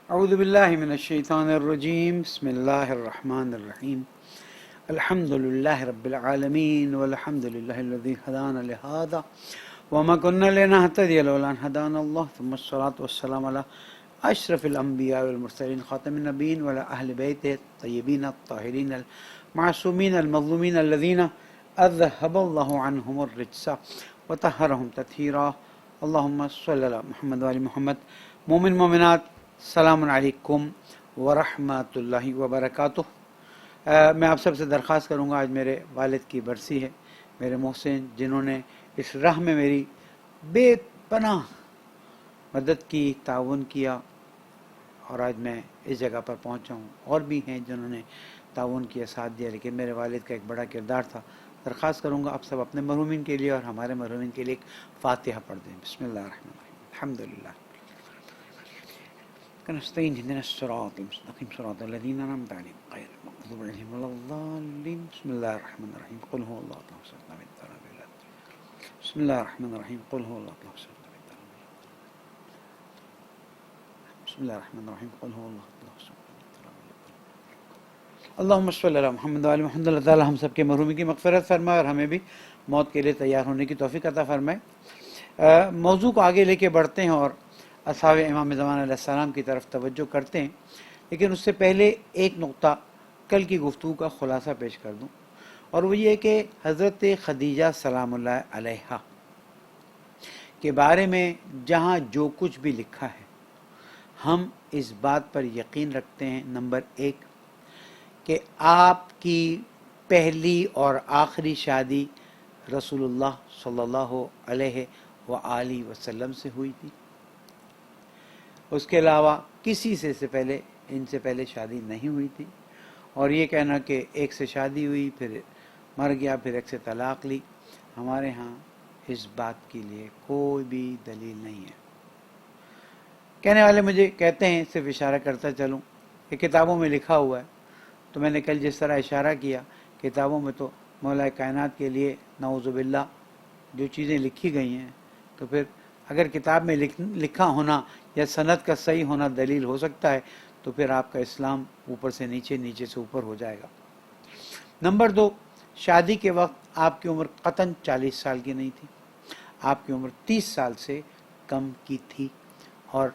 اعوذ باللہ من الشیطان الرجیم بسم اللہ الرحمن الرحیم الحمد للہ رب العالمین والحمد للہ الذی هدانا لهذا وما كنا لنهتدي لولا ان هدانا الله ثم الصلاة والسلام على اشرف الانبیاء والمرسلین خاتم النبیین وعلى اہل بیت الطیبین الطاہرین المعصومین المظلومین الذین اذهب الله عنهم الرجس وطهرهم تطہیرا اللہم صلی علی محمد وعلی محمد. مومن مومنات، السلام علیکم ورحمۃ اللہ وبرکاتہ. میں آپ سب سے درخواست کروں گا، آج میرے والد کی برسی ہے، میرے محسن، جنہوں نے اس راہ میں میری بے پناہ مدد کی، تعاون کیا اور آج میں اس جگہ پر پہنچا ہوں. اور بھی ہیں جنہوں نے تعاون کیا، ساتھ دیا، لیکن میرے والد کا ایک بڑا کردار تھا. درخواست کروں گا آپ سب اپنے مرحومین کے لیے اور ہمارے مرحومین کے لیے ایک فاتحہ پڑھ دیں. بسم اللہ الرحمن الرحیم. الحمدللہ نستعین اهدنا الصراط المستقیم صراط الذین انعمت علیہم غیر المغضوب علیہم ولا الضالین. بسم اللہ الرحمن الرحیم. قل هو اللہ احد لم یلد ولم یولد. بسم اللہ الرحمن الرحیم. قل هو اللہ احد لم یلد ولم یولد. بسم اللہ الرحمن الرحیم. قل هو اللہ احد لم یلد. اللہم صلی علی محمد وعلی محمد. اللہ تعالی ہم سب کے مرحومین کی مغفرت فرمائے اور ہمیں بھی موت کے لیے تیار ہونے کی توفیق عطا فرمائے. موضوع کو آگے لے کے بڑھتے ہیں اور اصحاب امام زمان علیہ السلام کی طرف توجہ کرتے ہیں، لیکن اس سے پہلے ایک نقطہ کل کی گفتگو کا خلاصہ پیش کر دوں، اور وہ یہ کہ حضرت خدیجہ سلام اللہ علیہا کے بارے میں جہاں جو کچھ بھی لکھا ہے، ہم اس بات پر یقین رکھتے ہیں، نمبر ایک، کہ آپ کی پہلی اور آخری شادی رسول اللہ صلی اللہ علیہ وآلہ وسلم سے ہوئی تھی. اس کے علاوہ کسی سے ان سے پہلے شادی نہیں ہوئی تھی. اور یہ کہنا کہ ایک سے شادی ہوئی پھر مر گیا پھر ایک سے طلاق لی، ہمارے ہاں اس بات کے لیے کوئی بھی دلیل نہیں ہے. کہنے والے مجھے کہتے ہیں، صرف اشارہ کرتا چلوں کہ کتابوں میں لکھا ہوا ہے. تو میں نے کل جس طرح اشارہ کیا، کتابوں میں تو مولا کائنات کے لیے نعوذ باللہ جو چیزیں لکھی گئی ہیں، تو پھر اگر کتاب میں لکھا ہونا یا سند کا صحیح ہونا دلیل ہو سکتا ہے، تو پھر آپ کا اسلام اوپر سے نیچے، نیچے سے اوپر ہو جائے گا. نمبر دو، شادی کے وقت آپ کی عمر قطعاً 40 سال کی نہیں تھی، آپ کی عمر 30 سال سے کم کی تھی. اور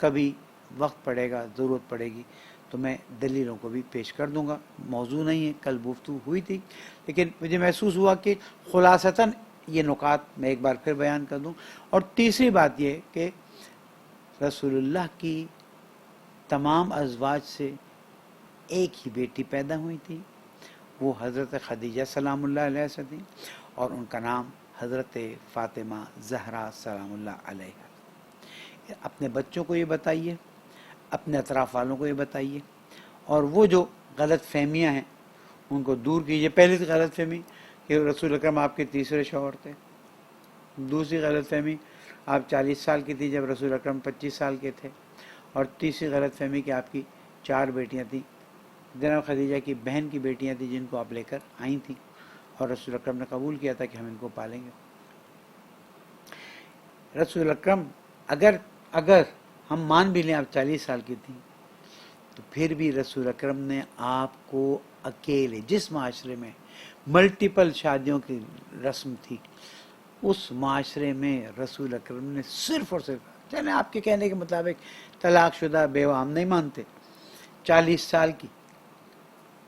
کبھی وقت پڑے گا، ضرورت پڑے گی تو میں دلیلوں کو بھی پیش کر دوں گا. موضوع نہیں ہے، کل گفتگو ہوئی تھی، لیکن مجھے محسوس ہوا کہ خلاصتاً یہ نکات میں ایک بار پھر بیان کر دوں. اور تیسری بات یہ کہ رسول اللہ کی تمام ازواج سے ایک ہی بیٹی پیدا ہوئی تھی، وہ حضرت خدیجہ سلام اللہ علیہ سے تھی، اور ان کا نام حضرت فاطمہ زہرا سلام اللہ علیہ. اپنے بچوں کو یہ بتائیے، اپنے اطراف والوں کو یہ بتائیے، اور وہ جو غلط فہمیاں ہیں ان کو دور کیجیے. پہلی غلط فہمی کہ رسول اکرم آپ کے تیسرے شوہر تھے. دوسری غلط فہمی آپ 40 سال کی تھی جب رسول اکرم 25 سال کے تھے. اور تیسری غلط فہمی کہ آپ کی 4 بیٹیاں تھیں، جناب خدیجہ کی بہن کی بیٹیاں تھیں جن کو آپ لے کر آئی تھیں، اور رسول اکرم نے قبول کیا تھا کہ ہم ان کو پالیں گے. رسول اکرم اگر ہم مان بھی لیں آپ 40 سال کی تھیں، تو پھر بھی رسول اکرم نے آپ کو اکیلے، جس معاشرے میں ملٹیپل شادیوں کی رسم تھی، اس معاشرے میں رسول اکرم نے صرف اور صرف، چلیں آپ کے کہنے کے مطابق طلاق شدہ بیوہ ہم نہیں مانتے، 40 سال کی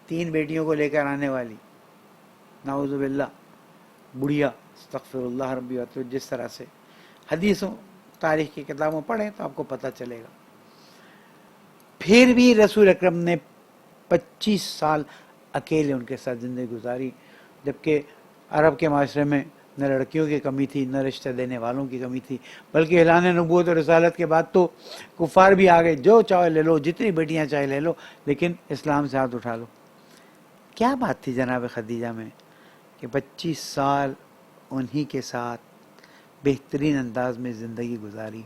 3 بیٹیوں کو لے کر آنے والی نعوذ باللہ بڑھیا، استغفر اللہ ربی واتو، جس طرح سے حدیثوں تاریخ کی کتابوں پڑھیں تو آپ کو پتہ چلے گا. پھر بھی رسول اکرم نے 25 سال اکیلے ان کے ساتھ زندگی گزاری، جبکہ عرب کے معاشرے میں نہ لڑکیوں کی کمی تھی، نہ رشتہ دینے والوں کی کمی تھی، بلکہ اعلان نبوت اور رسالت کے بعد تو کفار بھی آ گئے، جو چاہے لے لو، جتنی بیٹیاں چاہے لے لو، لیکن اسلام سے ہاتھ اٹھا لو. کیا بات تھی جناب خدیجہ میں کہ 25 سال انہی کے ساتھ بہترین انداز میں زندگی گزاری.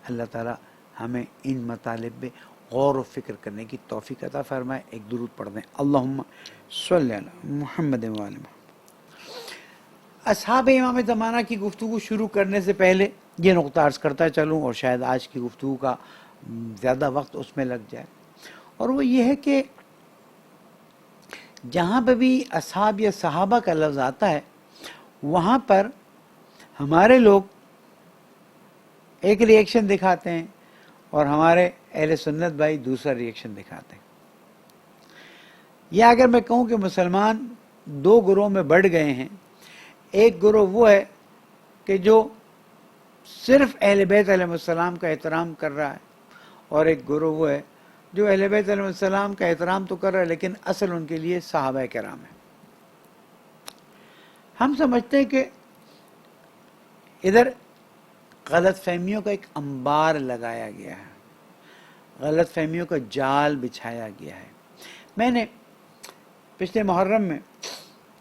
اللہ تعالی ہمیں ان مطالب پہ غور و فکر کرنے کی توفیق عطا فرمائے. ایک درود پڑھ دیں، اللہم صلی علی محمد و آل محمد. اصحاب امام زمانہ کی گفتگو شروع کرنے سے پہلے یہ نقطہ عرض کرتا چلوں، اور شاید آج کی گفتگو کا زیادہ وقت اس میں لگ جائے، اور وہ یہ ہے کہ جہاں پہ بھی اصحاب یا صحابہ کا لفظ آتا ہے وہاں پر ہمارے لوگ ایک ری ایکشن دکھاتے ہیں اور ہمارے اہل سنت بھائی دوسرا ری ایکشن دکھاتے ہیں. یا اگر میں کہوں کہ مسلمان دو گروہ میں بڑھ گئے ہیں، ایک گروہ وہ ہے کہ جو صرف اہل بیت علیہ السلام کا احترام کر رہا ہے، اور ایک گروہ وہ ہے جو اہل بیت علیہ السلام کا احترام تو کر رہا ہے لیکن اصل ان کے لیے صحابہ کرام ہے. ہم سمجھتے ہیں کہ ادھر غلط فہمیوں کا ایک انبار لگایا گیا ہے، غلط فہمیوں کا جال بچھایا گیا ہے. میں نے پچھلے محرم میں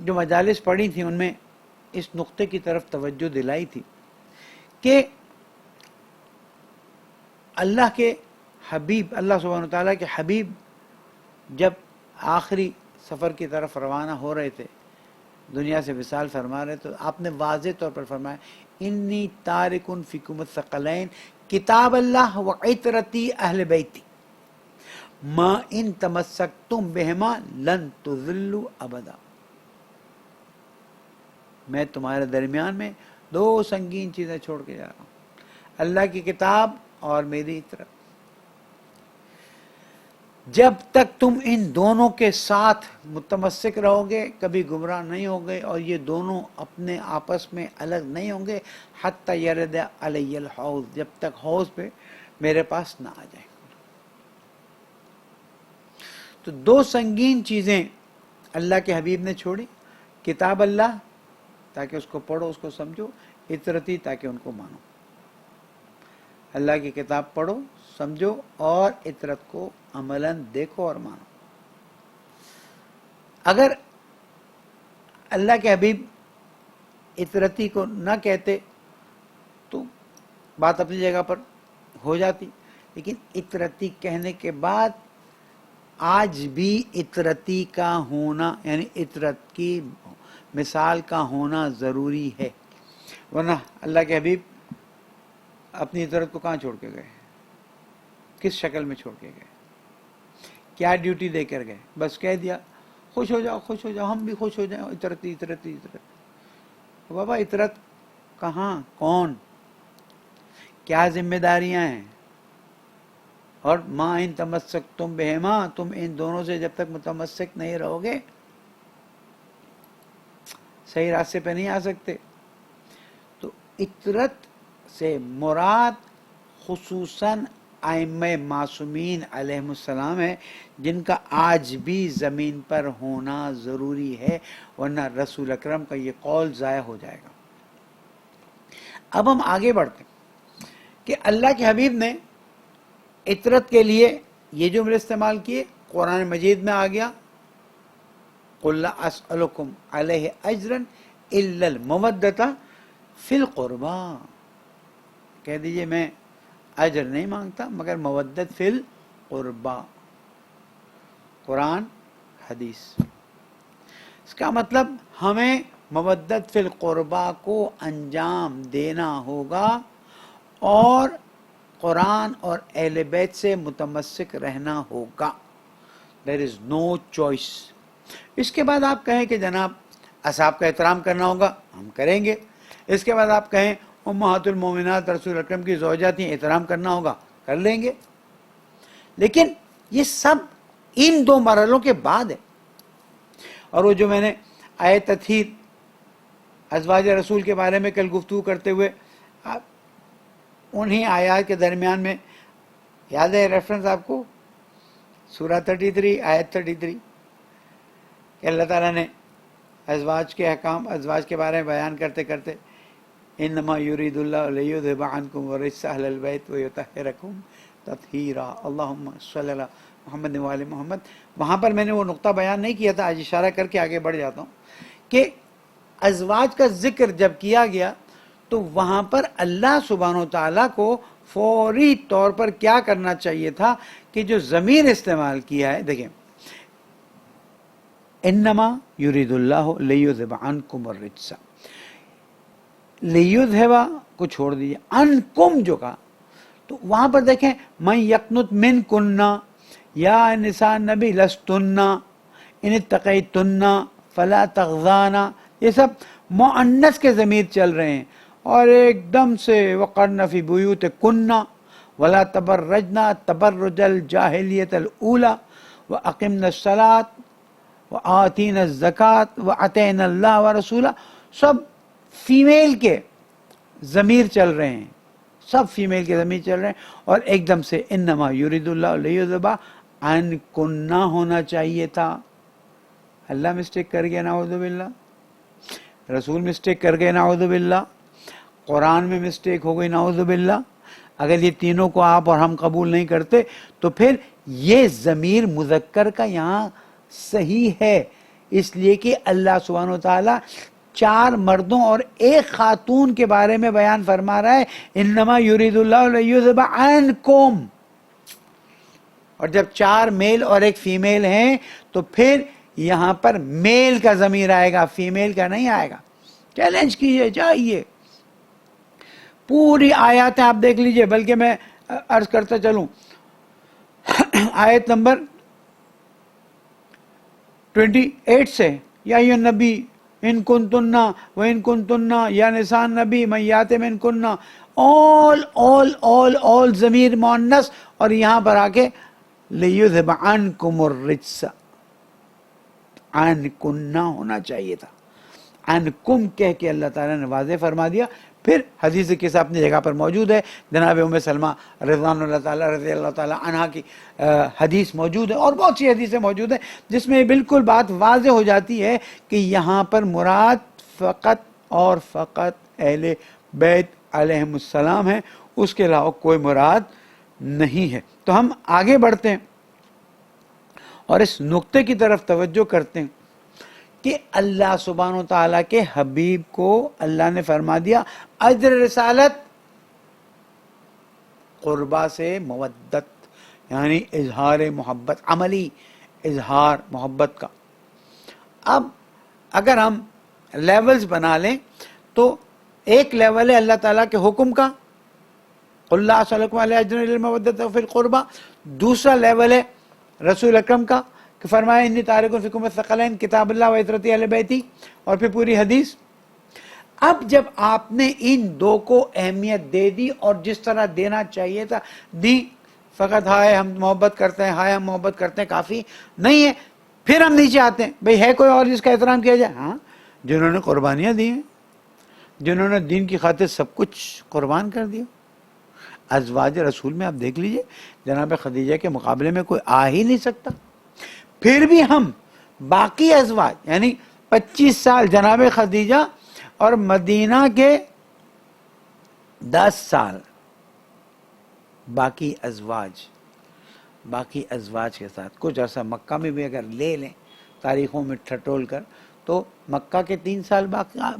جو مجالس پڑھی تھیں ان میں اس نقطے کی طرف توجہ دلائی تھی کہ اللہ کے حبیب، اللہ سبحانہ وتعالیٰ کے حبیب جب آخری سفر کی طرف روانہ ہو رہے تھے، دنیا سے وصال فرما رہے، تو آپ نے واضح طور پر فرمایا انی تارکن فیکم الثقلین کتاب اللہ و عطرتی اہل بیتی ما ان تمسکتم بہما لن تضلوا ابدا. میں تمہارے درمیان میں دو سنگین چیزیں چھوڑ کے جا رہا ہوں، اللہ کی کتاب اور میری عطرت. جب تک تم ان دونوں کے ساتھ متمسک رہو گے کبھی گمراہ نہیں ہوگے، اور یہ دونوں اپنے آپس میں الگ نہیں ہوں گے. حتی یرد علی الحوض، جب تک حوض پہ میرے پاس نہ آ جائیں. تو دو سنگین چیزیں اللہ کے حبیب نے چھوڑی، کتاب اللہ تاکہ اس کو پڑھو اس کو سمجھو، عطرتی تاکہ ان کو مانو. اللہ کی کتاب پڑھو سمجھو اور عطرت کو عملاً دیکھو اور مانو. اگر اللہ کے حبیب عطرتی کو نہ کہتے تو بات اپنی جگہ پر ہو جاتی، لیکن عطرتی کہنے کے بعد آج بھی عطرتی کا ہونا یعنی عطرت کی مثال کا ہونا ضروری ہے. ورنہ اللہ کے حبیب اپنی عطرت کو کہاں چھوڑ کے گئے، کس شکل میں چھوڑ کے گئے، کیا ڈیوٹی دے کر گئے؟ بس کہہ دیا خوش ہو جاؤ خوش ہو جاؤ، ہم بھی خوش ہو جائیں، عطرتی عطرتی عطرت. بابا عطرت کہاں، کون، کیا ذمہ داریاں ہیں؟ اور ما ان تمسک تم بہما، تم ان دونوں سے جب تک متمسک نہیں رہو گے صحیح راستے پہ نہیں آ سکتے. تو عطرت سے مراد خصوصاً ائمہ معصومین علیہ السلام ہے، جن کا آج بھی زمین پر ہونا ضروری ہے، ورنہ رسول اکرم کا یہ قول ضائع ہو جائے گا. اب ہم آگے بڑھتے ہیں کہ اللہ کے حبیب نے عطرت کے لیے یہ جملے استعمال کیے. قرآن مجید میں آ گیا قُلْ لَا أَسْأَلُكُمْ عَلَيْهِ أَجْرًا إِلَّا الْمَوَدَّةَ فِي الْقُرْبَى، کہہ دیجئے میں اجر نہیں مانگتا مگر مودت فی القربا. قرآن حدیث. اس کا مطلب ہمیں مودت فی القربا کو انجام دینا ہوگا اور قرآن اور اہل بیت سے متمسک رہنا ہوگا. There is no choice. اس کے بعد آپ کہیں کہ جناب اصحاب کا احترام کرنا ہوگا، ہم کریں گے. اس کے بعد آپ کہیں امہات المومنات رسول اکرم کی زوجہ تھیں، احترام کرنا ہوگا، کر لیں گے. لیکن یہ سب ان دو مرحلوں کے بعد ہے. اور وہ جو میں نے آیت تطہیر ازواج رسول کے بارے میں کل گفتگو کرتے ہوئے انہی آیات کے درمیان میں یاد ہے ریفرنس آپ کو، سورہ 33 آیت 33 کہ اللہ تعالیٰ نے ازواج کے احکام، ازواج کے بارے میں بیان کرتے کرتے انما یرید اللہ لیذھب عنکم الرجس اہل البیت ویطہرکم تطہیرا اللہم صلی علی محمد وآل محمد. وہاں پر میں نے وہ نقطہ بیان نہیں کیا تھا، آج اشارہ کر کے آگے بڑھ جاتا ہوں کہ ازواج کا ذکر جب کیا گیا تو وہاں پر اللہ سبحانہ و تعالیٰ کو فوری طور پر کیا کرنا چاہیے تھا کہ جو ضمیر استعمال کیا ہے، دیکھیں انما یرید اللہ لیذھب عنکم الرجس، لیذھب کو چھوڑ دیجیے، عنکم جو کہا تو وہاں پر دیکھیں من یقنت من کننا یا نساء نبی لستننا ان اتقیتننا فلا تغضانا، یہ سب مؤنث کے ضمیر چل رہے ہیں، اور ایک دم سے وقرن فی بیوتکننا ولا تبرجنا تبرج الجاہلیت الاولی واقمنا الصلاۃ وآتینا الزکاۃ وأطعنا اللہ ورسولہ، سب فیمیل کے ضمیر چل رہے ہیں، سب فیمیل کے ضمیر چل رہے ہیں، اور ایک دم سے انما یرید اللہ لیذھب عنکن ہونا چاہیے تھا۔ اللہ مسٹیک کر گیا نعوذ باللہ، رسول مسٹیک کر گئے نعوذ باللہ، قرآن میں مسٹیک ہو گئی نعوذ باللہ۔ اگر یہ تینوں کو آپ اور ہم قبول نہیں کرتے تو پھر یہ ضمیر مذکر کا یہاں صحیح ہے، اس لیے کہ اللہ سبحانہ وتعالی 4 مردوں اور 1 خاتون کے بارے میں بیان فرما رہا ہے، انما یرید اللہ لیذھب عنکم، اور جب 4 میل اور 1 فیمیل ہیں تو پھر یہاں پر میل کا ضمیر آئے گا، فیمیل کا نہیں آئے گا۔ چیلنج کیجئے چاہیے، پوری آیات آپ دیکھ لیجئے، بلکہ میں عرض کرتا چلوں، آیت نمبر 28 سے، یا ایھا النبی ان کنتن وان کنتن یا نساء النبی من یات منکن، all ضمیر مؤنث، اور یہاں پر آ کے لیذھب عنکم الرجس، عنکن ہونا چاہیے تھا، عنکم کہہ کے اللہ تعالیٰ نے واضح فرما دیا۔ پھر حدیث قصہ اپنی جگہ پر موجود ہے، جناب ام سلمہ رضوان اللہ تعالیٰ رضی اللہ تعالیٰ عنہا کی حدیث موجود ہے، اور بہت سی حدیثیں موجود ہیں جس میں بالکل بات واضح ہو جاتی ہے کہ یہاں پر مراد فقط اور فقط اہل بیت علیہم السلام ہے، اس کے علاوہ کوئی مراد نہیں ہے۔ تو ہم آگے بڑھتے ہیں اور اس نقطے کی طرف توجہ کرتے ہیں کہ اللہ سبحانہ و تعالیٰ کے حبیب کو اللہ نے فرما دیا اجر رسالت قربہ سے مودت، یعنی اظہار محبت، عملی اظہار محبت کا۔ اب اگر ہم لیولز بنا لیں تو ایک لیول ہے اللہ تعالیٰ کے حکم کا، قل لا اسألکم علیہ اجرا الا المودۃ فی القربہ، دوسرا لیول ہے رسول اکرم کا کہ فرمایا انی تارک فیکم الثقلین کتاب اللہ و عترتی اہل بیتی، اور پھر پوری حدیث۔ اب جب آپ نے ان 2 کو اہمیت دے دی اور جس طرح دینا چاہیے تھا دی، فقط ہائے ہم محبت کرتے ہیں، ہائے ہم محبت کرتے ہیں کافی نہیں ہے، پھر ہم نیچے آتے ہیں، بھئی ہے کوئی اور جس کا احترام کیا جائے؟ ہاں، جنہوں نے قربانیاں دی ہیں، جنہوں نے دین کی خاطر سب کچھ قربان کر دیا۔ ازواج رسول میں آپ دیکھ لیجئے، جناب خدیجہ کے مقابلے میں کوئی آ ہی نہیں سکتا۔ پھر بھی ہم باقی ازواج، یعنی 25 سال جناب خدیجہ اور مدینہ کے 10 سال باقی ازواج کے ساتھ، کچھ عرصہ مکہ میں بھی اگر لے لیں تاریخوں میں ٹھٹول کر، تو مکہ کے 3 سال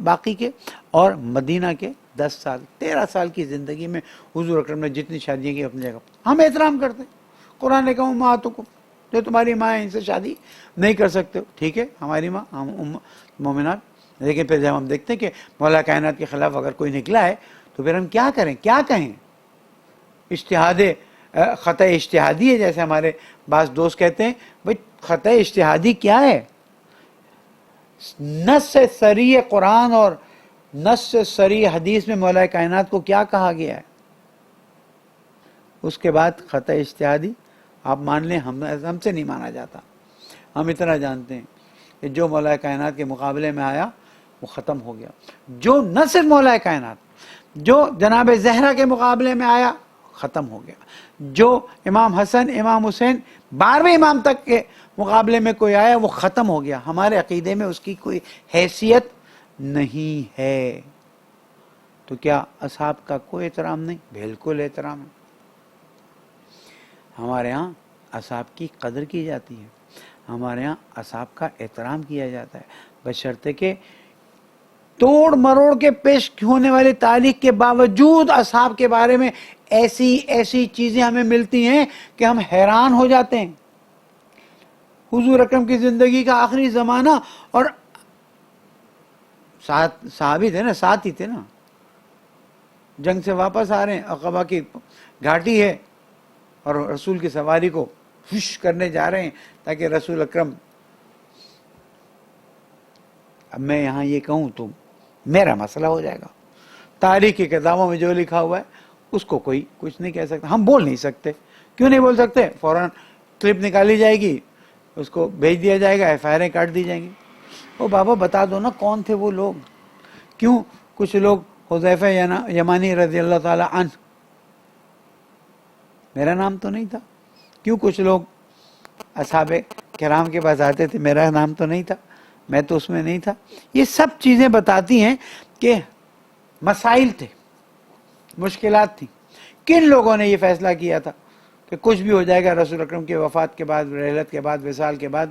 باقی کے اور مدینہ کے 10 سال، 13 سال کی زندگی میں حضور اکرم نے جتنی شادیاں کی اپنی جگہ ہم احترام کرتے ہیں۔ قرآن نے کہا امہاتکم، جو تمہاری ماں ہے ان سے شادی نہیں کر سکتے ہو، ٹھیک ہے ہماری ماں، ہم مومنات، لیکن پھر جب ہم دیکھتے ہیں کہ مولا کائنات کے خلاف اگر کوئی نکلا ہے تو پھر ہم کیا کریں، کیا کہیں؟ اجتہاد خطا اجتہادی ہے، جیسے ہمارے بعض دوست کہتے ہیں، بھئی خطا اجتہادی کیا ہے؟ نص صریح قرآن اور نص صریح حدیث میں مولا کائنات کو کیا کہا گیا ہے؟ اس کے بعد خطا اجتہادی آپ مان لیں ہم سے نہیں مانا جاتا۔ ہم اتنا جانتے ہیں کہ جو مولا کائنات کے مقابلے میں آیا وہ ختم ہو گیا، جو نہ صرف مولا کائنات، جو جناب زہرا کے مقابلے میں آیا ختم ہو گیا، جو امام حسن امام حسین 12ویں امام تک کے مقابلے میں کوئی آیا وہ ختم ہو گیا، ہمارے عقیدے میں اس کی کوئی حیثیت نہیں ہے۔ تو کیا اصحاب کا کوئی احترام نہیں؟ بالکل احترام ہے، ہمارے ہاں اصحاب کی قدر کی جاتی ہے، ہمارے ہاں اصحاب کا احترام کیا جاتا ہے، بشرطے کہ توڑ مروڑ کے پیش ہونے والے تاریخ کے باوجود اصحاب کے بارے میں ایسی چیزیں ہمیں ملتی ہیں کہ ہم حیران ہو جاتے ہیں۔ حضور اکرم کی زندگی کا آخری زمانہ، اور صحابی تھے نا، ساتھ ہی تھے نا، جنگ سے واپس آ رہے ہیں، عقبہ کی گھاٹی ہے اور رسول کی سواری کو خوش کرنے جا رہے ہیں تاکہ رسول اکرم، اب میں یہاں یہ کہوں تو میرا مسئلہ ہو جائے گا، تاریخ کی کتابوں میں جو لکھا ہوا ہے اس کو کوئی کچھ نہیں کہہ سکتا، ہم بول نہیں سکتے. کیوں نہیں بول سکتے؟ فوراً کلپ نکالی جائے گی، اس کو بھیج دیا جائے گا، ایف آئی آریں کاٹ دی جائیں گی. او بابا بتا دو نا کون تھے وہ لوگ. کیوں کچھ لوگ حذیفہ یمانی رضی اللہ تعالی عنہ، میرا نام تو نہیں تھا. کیوں کچھ لوگ اصحاب کرام کے پاس آتے تھے، میرا نام تو نہیں تھا، میں تو اس میں نہیں تھا. یہ سب چیزیں بتاتی ہیں کہ مسائل تھے، مشکلات تھیں. کن لوگوں نے یہ فیصلہ کیا تھا کہ کچھ بھی ہو جائے گا، رسول اکرم کی وفات کے بعد، رحلت کے بعد، وصال کے بعد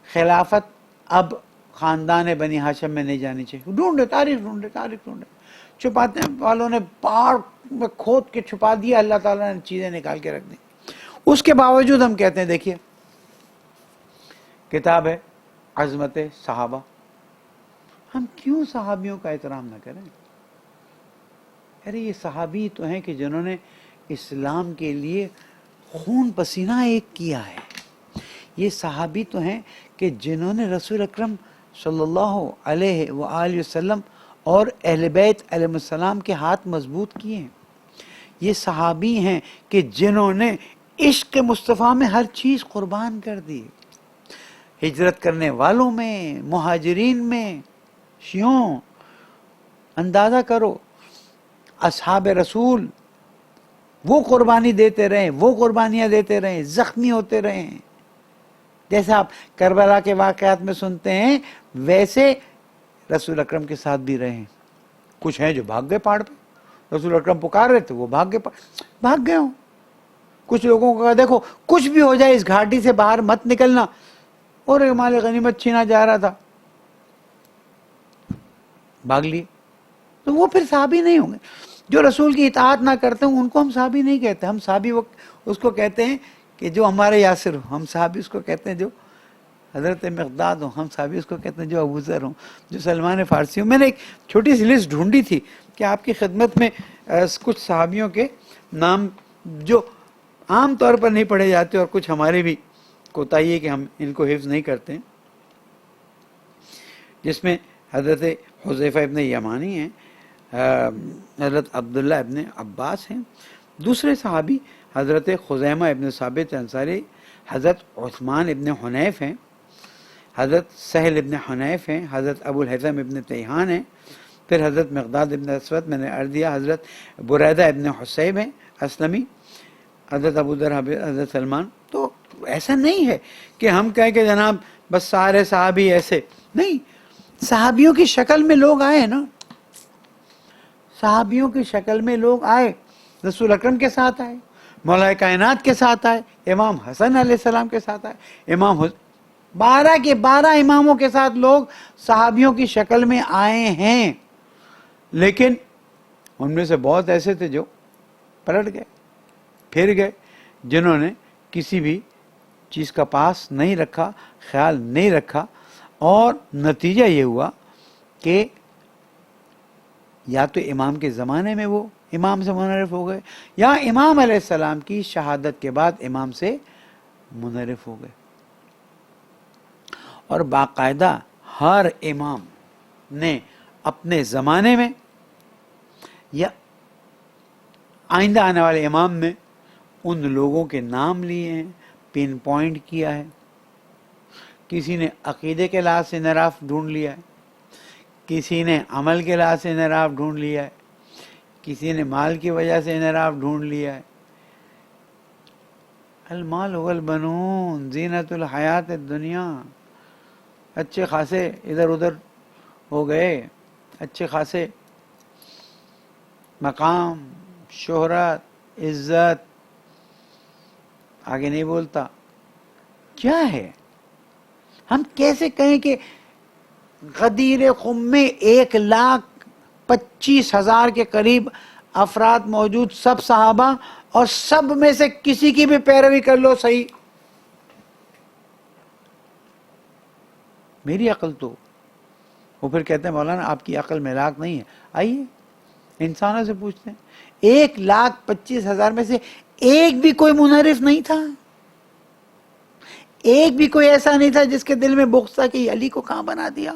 خلافت اب خاندان بنی ہاشم میں نہیں جانی چاہیے. ڈھونڈے تاریخ ڈھونڈے، چھپاتے والوں نے پہاڑ میں کھود کے چھپا دیا، اللہ تعالیٰ نے چیزیں نکال کے رکھ دی. اس کے باوجود ہم کہتے ہیں دیکھیے کتاب ہے عظمت صحابہ، ہم کیوں صحابیوں کا احترام نہ کریں؟ ارے یہ صحابی تو ہیں کہ جنہوں نے اسلام کے لیے خون پسینہ ایک کیا ہے. یہ صحابی تو ہیں کہ جنہوں نے رسول اکرم صلی اللہ علیہ وآلہ وسلم اور اہل بیت علیہ السلام کے ہاتھ مضبوط کیے ہیں. یہ صحابی ہیں کہ جنہوں نے عشق مصطفیٰ میں ہر چیز قربان کر دی. ہجرت کرنے والوں میں، مہاجرین میں، شیعوں، اندازہ کرو اصحاب رسول وہ قربانی دیتے رہے، وہ قربانیاں دیتے رہے، زخمی ہوتے رہے. جیسا آپ کربلا کے واقعات میں سنتے ہیں ویسے رسول اکرم کے ساتھ بھی رہے. کچھ ہیں جو بھاگ گئے پہاڑ پہ، رسول اکرم پکار رہے تھے وہ بھاگ گئے ہوں. کچھ لوگوں کو کہا دیکھو کچھ بھی ہو جائے اس گھاٹی سے باہر مت نکلنا، اور مال غنیمت چھینا جا رہا تھا، بھاگ لیے. تو وہ پھر صحابی نہیں ہوں گے. جو رسول کی اطاعت نہ کرتے ہیں ان کو ہم صحابی نہیں کہتے. ہم صحابی وہ اس کو کہتے ہیں کہ جو ہمارے یاسر ہوں. ہم صحابی اس کو کہتے ہیں جو حضرت مقداد ہوں. ہم صحابی اس کو کہتے ہیں جو ابو ذر ہوں، جو سلمان فارسی ہوں. میں نے ایک چھوٹی سی لسٹ ڈھونڈی تھی کہ آپ کی خدمت میں کچھ صحابیوں کے نام جو عام طور پر نہیں پڑھے جاتے اور کچھ ہمارے بھی کوتاہی ہے کہ ہم ان کو حفظ نہیں کرتے، جس میں حضرت حذیفہ ابن یمانی ہیں، حضرت عبداللہ ابن عباس ہیں. دوسرے صحابی حضرت خزیمہ ابن ثابت انصاری، حضرت عثمان ابن حنیف ہیں، حضرت سہل ابن حنیف ہیں، حضرت ابو الحزم ابن تیحان ہیں. پھر حضرت مقداد ابن اسود، میں نے عرض دیا، حضرت بریدہ ابن حصیب ہیں اسلمی، حضرت ابو ذر، حضرت سلمان. تو ایسا نہیں ہے کہ ہم کہیں کہ جناب بس سارے صحابی ایسے نہیں. صحابیوں کی شکل میں لوگ آئے نا، صحابیوں کی شکل میں لوگ آئے. رسول اکرم کے ساتھ آئے، مولا کائنات کے ساتھ آئے، امام حسن علیہ السلام کے ساتھ آئے، 12 کے 12 اماموں کے ساتھ لوگ صحابیوں کی شکل میں آئے ہیں. لیکن ان میں سے بہت ایسے تھے جو پلٹ گئے، پھر گئے، جنہوں نے کسی بھی چیز کا پاس نہیں رکھا، خیال نہیں رکھا، اور نتیجہ یہ ہوا کہ یا تو امام کے زمانے میں وہ امام سے منحرف ہو گئے، یا امام علیہ السلام کی شہادت کے بعد امام سے منحرف ہو گئے. اور باقاعدہ ہر امام نے اپنے زمانے میں یا آئندہ آنے والے امام میں ان لوگوں کے نام لیے ہیں، پن پوائنٹ کیا ہے. کسی نے عقیدے کے لحاظ سے انحراف ڈھونڈ لیا ہے، کسی نے عمل کے لحاظ سے انحراف ڈھونڈ لیا ہے، کسی نے مال کی وجہ سے انحراف ڈھونڈ لیا ہے. المال والبنون زینت الحیات الدنیا. اچھے خاصے ادھر ادھر ہو گئے، اچھے خاصے مقام، شہرت، عزت، آگے نہیں بولتا. کیا ہے؟ ہم کیسے کہیں کہ غدیر خم میں 1,25,000 کے قریب افراد موجود، سب صحابہ، اور سب میں سے کسی کی بھی پیروی کر لو صحیح. میری عقل تو وہ پھر کہتے ہیں مولانا آپ کی عقل میں لاک نہیں ہے. آئیے انسانوں سے پوچھتے ہیں. 1,25,000 میں سے ایک بھی کوئی منحرف نہیں تھا، ایک بھی کوئی ایسا نہیں تھا جس کے دل میں بغض تھا کہ علی کو کہاں بنا دیا،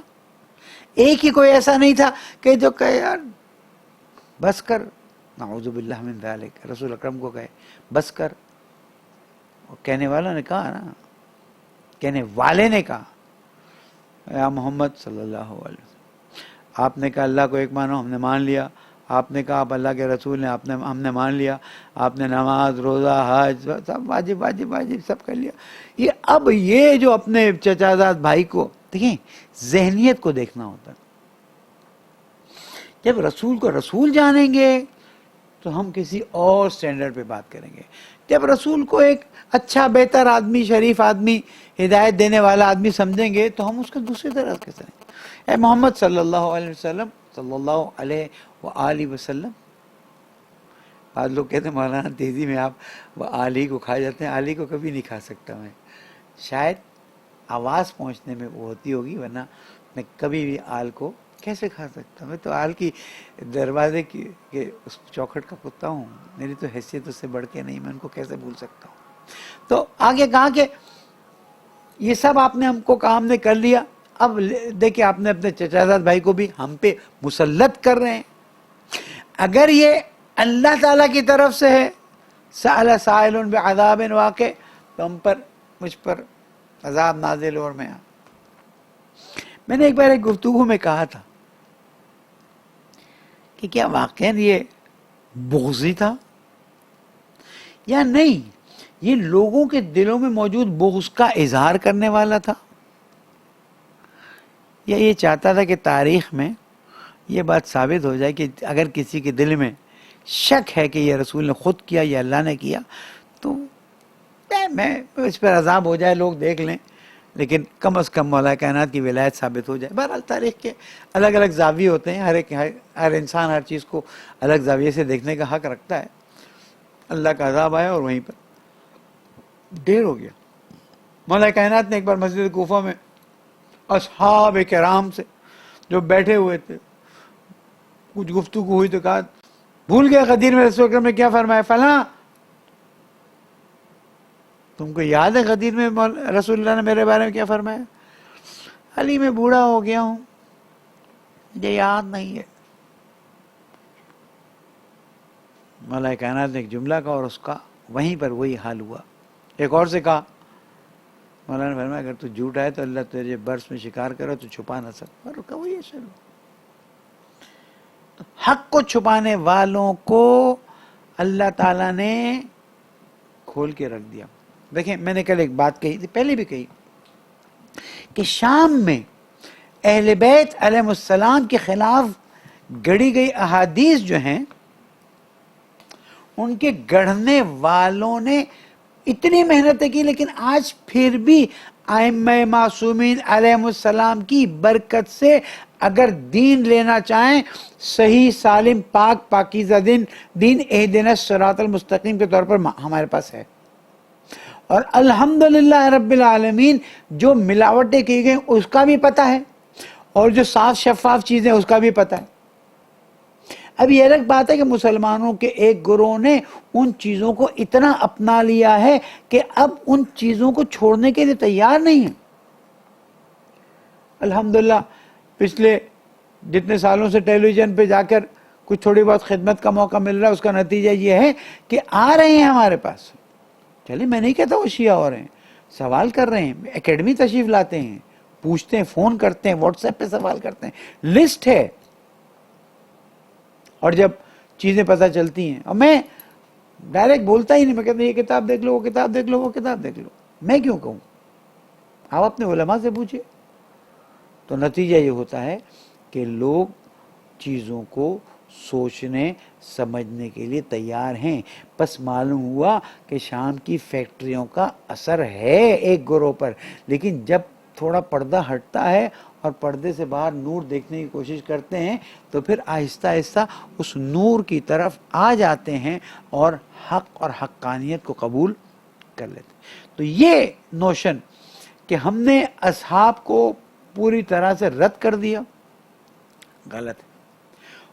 ایک ہی کوئی ایسا نہیں تھا کہ جو کہے یار بس کر، نعوذ باللہ من ذالک، رسول اکرم کو کہے بس کر. اور کہنے والا نے کہا نا، کہنے والے نے کہا یا محمد صلی اللہ علیہ وسلم، آپ نے کہا اللہ کو ایک مانو، ہم نے مان لیا. آپ نے کہا آپ اللہ کے رسول ہیں، ہم نے مان لیا. آپ نے نماز روزہ حج سب واجب واجب واجب سب کر لیا. اب یہ جو اپنے چچا زاد بھائی کو دیکھیں، ذہنیت کو دیکھنا ہوتا ہے. جب رسول کو رسول جانیں گے تو ہم کسی اور سٹینڈرڈ پہ بات کریں گے. جب رسول کو ایک اچھا بہتر آدمی، شریف آدمی، ہدایت دینے والا آدمی سمجھیں گے تو ہم اس کو دوسری طرح سے کریں گے. اے محمد صلی اللہ علیہ وسلم، صلی اللہ علیہ وآلہ وسلم. بعض لوگ کہتے ہیں مولانا تیزی میں آپ وہ آلی کو کھا جاتے ہیں. آلی کو کبھی نہیں کھا سکتا میں، شاید آواز پہنچنے میں وہ ہوتی ہوگی، ورنہ میں کبھی بھی آل کو کیسے کھا سکتا. میں تو آل کی دروازے کی کہ اس چوکھٹ کا کتا ہوں، میری تو حیثیت اس سے بڑھ کے نہیں، میں ان کو کیسے بھول سکتا ہوں. تو آگے کہا کہ یہ سب آپ نے ہم کو کہا، ہم نے کر لیا. اب دیکھیں آپ نے اپنے چچا زاد بھائی کو بھی ہم پہ مسلط کر رہے ہیں. اگر یہ اللہ تعالیٰ کی طرف سے ہے، سأل سائل بعذاب واقع، تو ہم پر، مجھ پر عذاب نازل اور میں نے ایک بار ایک گفتگو میں کہا تھا کہ کیا واقعاً یہ بغضی تھا یا نہیں، یہ لوگوں کے دلوں میں موجود بغض کا اظہار کرنے والا تھا، یا یہ چاہتا تھا کہ تاریخ میں یہ بات ثابت ہو جائے کہ اگر کسی کے دل میں شک ہے کہ یہ رسول نے خود کیا یا اللہ نے کیا تو میں اس پر عذاب ہو جائے، لوگ دیکھ لیں، لیکن کم از کم مولا کائنات کی ولایت ثابت ہو جائے. بہرحال تاریخ کے الگ الگ زاویے ہوتے ہیں، ہر انسان ہر چیز کو الگ زاویے سے دیکھنے کا حق رکھتا ہے. اللہ کا عذاب آیا اور وہیں پر دیر ہو گیا. مولا کائنات نے ایک بار مسجد کوفہ میں اصحاب کرام سے جو بیٹھے ہوئے تھے کچھ گفتگو ہوئی تو کہا بھول گئے غدیر میں رسول اکرم نے کیا فرمایا؟ فلاں تم کو یاد ہے غدیر میں رسول اللہ نے میرے بارے میں کیا فرمایا؟ علی میں بوڑھا ہو گیا ہوں، مجھے یاد نہیں ہے. مولا کائنات نے ایک جملہ کہا اور اس کا وہیں پر وہی حال ہوا. ایک اور سے کہا، مولانا نے فرمایا اگر تو جھوٹ آئے تو اللہ تجھے برس میں شکار کرو تو چھپا نہ سکتا. اور کہا وہی ہے. حق کو چھپانے والوں کو اللہ تعالیٰ نے کھول کے رکھ دیا. دیکھیں میں نے کل ایک بات کہی تھی، پہلے بھی کہی، کہ شام میں اہل بیت علیہ السلام کے خلاف گڑھی گئی احادیث جو ہیں، ان کے گڑھنے والوں نے اتنی محنتیں کی، لیکن آج پھر بھی ائمہ معصومین علیہ السلام کی برکت سے اگر دین لینا چاہیں، صحیح سالم پاک پاکیزہ دین اہدنا الصراط المستقیم کے طور پر ہمارے پاس ہے. اور الحمدللہ رب العالمین جو ملاوٹیں کی گئیں اس کا بھی پتہ ہے، اور جو صاف شفاف چیزیں اس کا بھی پتہ ہے. اب یہ الگ بات ہے کہ مسلمانوں کے ایک گروہ نے ان چیزوں کو اتنا اپنا لیا ہے کہ اب ان چیزوں کو چھوڑنے کے لیے تیار نہیں ہیں. الحمدللہ پچھلے جتنے سالوں سے ٹیلی ویژن پہ جا کر کچھ تھوڑی بہت خدمت کا موقع مل رہا ہے، اس کا نتیجہ یہ ہے کہ آ رہے ہیں ہمارے پاس. چلیے میں نہیں کہتا وہ شیعہ ہو رہے ہیں، سوال کر رہے ہیں، اکیڈمی تشریف لاتے ہیں، پوچھتے ہیں، فون کرتے ہیں، واٹس ایپ پہ سوال کرتے ہیں، لسٹ ہے. اور جب چیزیں پتہ چلتی ہیں، اور میں ڈائریکٹ بولتا ہی نہیں، میں کہتا ہوں یہ کتاب دیکھ لو، وہ کتاب دیکھ لو، وہ کتاب دیکھ لو. میں کیوں کہوں؟ آپ اپنے علماء سے پوچھئے. تو نتیجہ یہ ہوتا ہے کہ لوگ چیزوں کو سوچنے سمجھنے کے لیے تیار ہیں. بس معلوم ہوا کہ شام کی فیکٹریوں کا اثر ہے ایک گروہ پر، لیکن جب تھوڑا پردہ ہٹتا ہے اور پردے سے باہر نور دیکھنے کی کوشش کرتے ہیں تو پھر آہستہ آہستہ اس نور کی طرف آ جاتے ہیں اور حق اور حقانیت کو قبول کر لیتے ہیں. تو یہ نوشن کہ ہم نے اصحاب کو پوری طرح سے رد کر دیا، غلط ہے.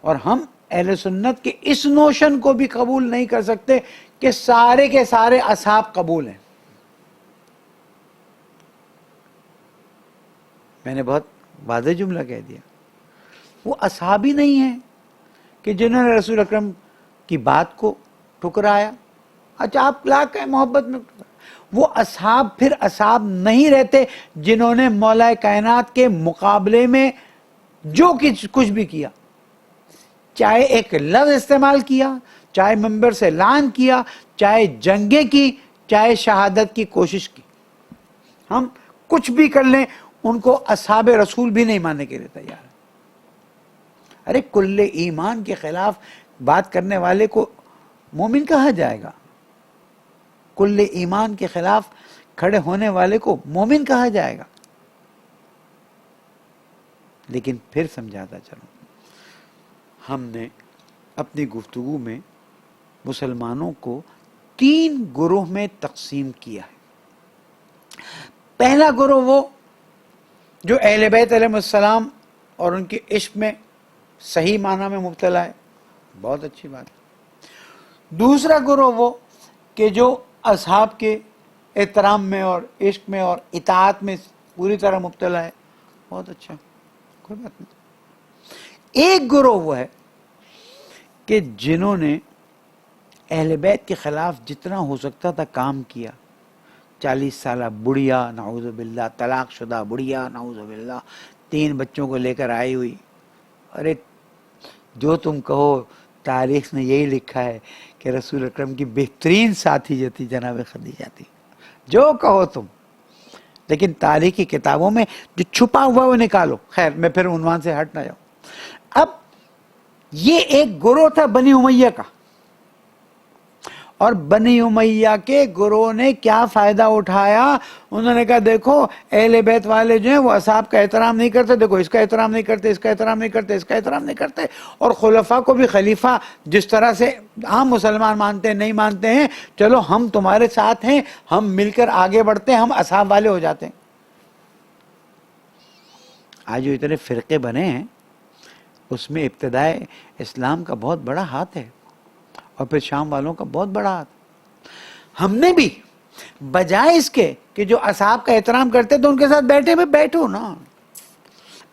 اور ہم اہل سنت کے اس نوشن کو بھی قبول نہیں کر سکتے کہ سارے کے سارے اصحاب قبول ہیں. میں نے بہت واضح جملہ کہہ دیا. وہ اصحاب ہی نہیں ہیں کہ جنہوں نے رسول اکرم کی بات کو ٹھکرایا. اچھا آپ لاکھ ہیں محبت میں, وہ اصحاب پھر اصحاب نہیں رہتے جنہوں نے مولا کائنات کے مقابلے میں جو کچھ بھی کیا, چاہے ایک لفظ استعمال کیا, چاہے منبر سے اعلان کیا, چاہے جنگیں کی, چاہے شہادت کی کوشش کی. ہم کچھ بھی کر لیں ان کو اصحاب رسول بھی نہیں ماننے کے لیے تیار ہیں. ارے کل ایمان کے خلاف بات کرنے والے کو مومن کہا جائے گا؟ کل ایمان کے خلاف کھڑے ہونے والے کو مومن کہا جائے گا؟ لیکن پھر سمجھاتا چلوں, ہم نے اپنی گفتگو میں مسلمانوں کو 3 گروہ میں تقسیم کیا ہے. پہلا گروہ وہ جو اہل بیت علیہ السلام اور ان کے عشق میں صحیح معنی میں مبتلا ہے, بہت اچھی بات. دوسرا گروہ وہ کہ جو اصحاب کے احترام میں اور عشق میں اور اطاعت میں پوری طرح مبتلا ہے, بہت اچھا, کوئی بات نہیں. ایک گروہ وہ ہے کہ جنہوں نے اہل بیت کے خلاف جتنا ہو سکتا تھا کام کیا. 40 سالہ بڑھیا نعوذ باللہ, طلاق شدہ بڑھیا نعوذ باللہ, 3 بچوں کو لے کر آئی ہوئی. ارے جو تم کہو, تاریخ نے یہی لکھا ہے کہ رسول اکرم کی بہترین ساتھی جو تھی جناب خدیجہ تھی. جو کہو تم, لیکن تاریخی کتابوں میں جو چھپا ہوا وہ نکالو. خیر میں پھر عنوان سے ہٹ نہ جاؤں. اب یہ ایک گروہ تھا بنی امیہ کا, اور بنی امیہ کے گروہ نے کیا فائدہ اٹھایا؟ انہوں نے کہا دیکھو اہل بیت والے جو ہیں وہ اصحاب کا احترام نہیں کرتے, دیکھو اس کا احترام نہیں کرتے, اس کا احترام نہیں کرتے, اس کا احترام نہیں کرتے, اور خلفاء کو بھی خلیفہ جس طرح سے عام مسلمان مانتے ہیں نہیں مانتے ہیں, چلو ہم تمہارے ساتھ ہیں, ہم مل کر آگے بڑھتے ہیں, ہم اصحاب والے ہو جاتے ہیں. آج جو اتنے فرقے بنے ہیں اس میں ابتدائے اسلام کا بہت بڑا ہاتھ ہے, اور پھر شام والوں کا بہت بڑا ہاتھ. ہم نے بھی بجائے اس کے کہ جو اصحاب کا احترام کرتے تو ان کے ساتھ بیٹھو نا.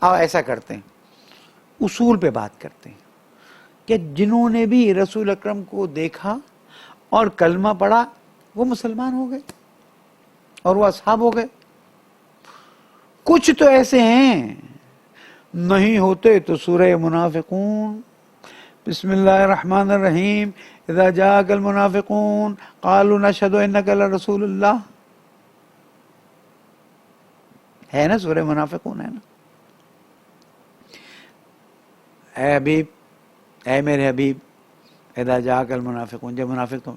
آؤ ایسا کرتے ہیں, اصول پہ بات کرتے ہیں کہ جنہوں نے بھی رسول اکرم کو دیکھا اور کلمہ پڑھا وہ مسلمان ہو گئے اور وہ اصحاب ہو گئے. کچھ تو ایسے ہیں نہیں ہوتے تو سورہ منافقون, بسم اللہ الرحمن الرحیم, اذا جاءک المنافقون قالوا نشہد انک لرسول اللہ, ہے نا سورہ منافقون, ہے نا. اے حبیب, اے میرے حبیب, اذا جاءک المنافقون, جب منافق تم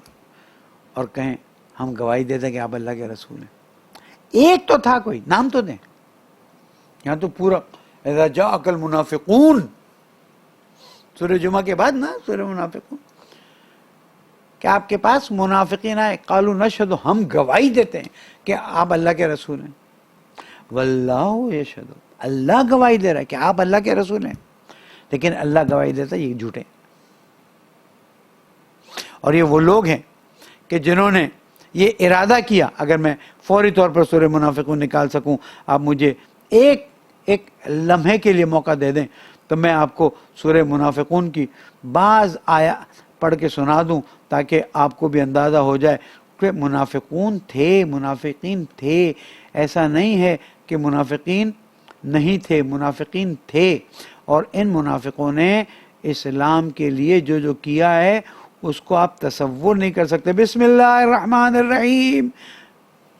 اور کہیں ہم گواہی دیتے کہ آپ اللہ کے رسول ہیں. ایک تو تھا, کوئی نام تو دیں. یہاں تو پورا اذا جاءک المنافقون, سورہ جمعہ کے بعد نا سورہ منافقون, کہ آپ کے پاس منافقین آئے, قالوا نشہد, ہم گواہی دیتے ہیں کہ آپ اللہ کے رسول ہیں. واللہ یشہد, اللہ گواہی دے رہا ہے کہ آپ اللہ کے رسول ہیں, لیکن اللہ گواہی دیتا ہے یہ جھوٹے. اور یہ وہ لوگ ہیں کہ جنہوں نے یہ ارادہ کیا, اگر میں فوری طور پر سورہ منافقون نکال سکوں, آپ مجھے ایک لمحے کے لیے موقع دے دیں تو میں آپ کو سورہ منافقون کی بعض آیا پڑھ کے سنا دوں تاکہ آپ کو بھی اندازہ ہو جائے کہ منافقون تھے, منافقین تھے. ایسا نہیں ہے کہ منافقین نہیں تھے, منافقین تھے, اور ان منافقوں نے اسلام کے لیے جو کیا ہے اس کو آپ تصور نہیں کر سکتے. بسم اللہ الرحمن الرحیم,